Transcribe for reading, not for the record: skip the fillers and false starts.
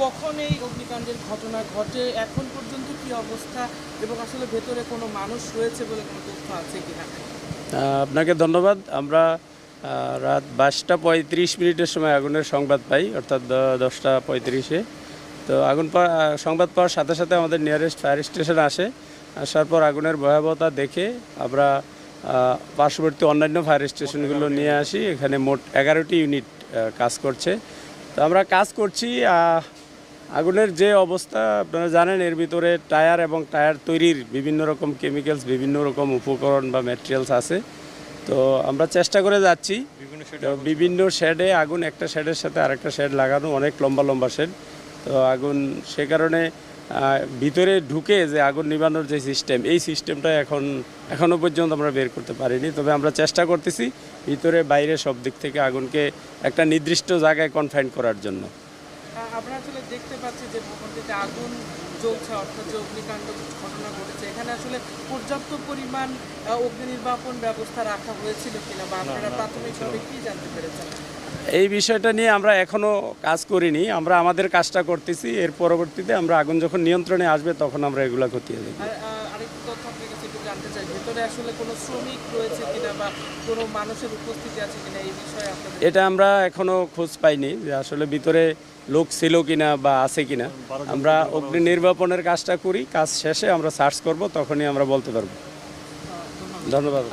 কখন এই অগ্নিকাণ্ডের ঘটনা ঘটে, এখন পর্যন্ত কি অবস্থা এবং আসলে ভেতরে কোনো মানুষ রয়েছে বলে কোনো তথ্য আছে কিনা? আপনাকে ধন্যবাদ। আমরা রাত 22টা 35 মিনিটের সময় আগুনের সংবাদ পাই, অর্থাৎ 10টা 35-এ। তো সংবাদ পাওয়ার সাথে সাথে আমাদের নিয়ারেস্ট ফায়ার স্টেশন আসার পর আগুনের ভয়াবহতা দেখে আমরা পার্শ্ববর্তী অন্যান্য ফায়ার স্টেশনগুলো নিয়ে আসি। এখানে মোট 11টি ইউনিট কাজ করছে। তো আমরা কাজ করছি। আগুনের যে অবস্থা আপনারা জানেন, এর ভিতরে টায়ার এবং টায়ার তৈরির বিভিন্ন রকম কেমিক্যালস, বিভিন্ন রকম উপকরণ বা ম্যাটেরিয়ালস আছে। তো আমরা চেষ্টা করে যাচ্ছি। বিভিন্ন শেডে আগুন, একটা শেডের সাথে আরেকটা শেড লাগানো, অনেক লম্বা লম্বা শেড। তো আগুন সে কারণে ভিতরে ঢুকে যে আগুন নিবানোর যে সিস্টেম, এই সিস্টেমটা এখনও পর্যন্ত আমরা বের করতে পারিনি। তবে আমরা চেষ্টা করতেছি ভিতরে বাইরে সব দিক থেকে আগুনকে একটা নির্দিষ্ট জায়গায় কনফাইন করার জন্য। আমরা আসলে দেখতে পাচ্ছি যে ভবনটিতে আগুন জ্বলছে, অর্থাৎ যে অগ্নিকাণ্ড ঘটনা ঘটেছে, এখানে আসলে পর্যাপ্ত পরিমাণ অগ্নি নির্বাপন ব্যবস্থা রাখা হয়েছিল কিনা বা আপনারা প্রাথমিকভাবে কি জানতে পেরেছেন? এই বিষয়টা নিয়ে আমরা এখনও কাজ করিনি। আমরা আমাদের কাজটা করতেছি। এর পরবর্তীতে আমরা আগুন যখন নিয়ন্ত্রণে আসবে তখন আমরা এগুলো খতিয়ে দেখব। আরেকটু তথ্য আপনার কাছে একটু জানতে চাই, ভেতরে আসলে কোনো শ্রমিক রয়েছে কিনা বা কোনো মানুষের উপস্থিতি আছে কিনা, এই বিষয়ে আপনাদের? এটা আমরা এখনও খোঁজ পাইনি যে আসলে ভিতরে লোক ছিল কিনা বা আছে কিনা। আমরা অগ্নি নির্বাপনের কাজটা করি, কাজ শেষে আমরা সার্চ করব, তখনই আমরা বলতে পারবো। ধন্যবাদ।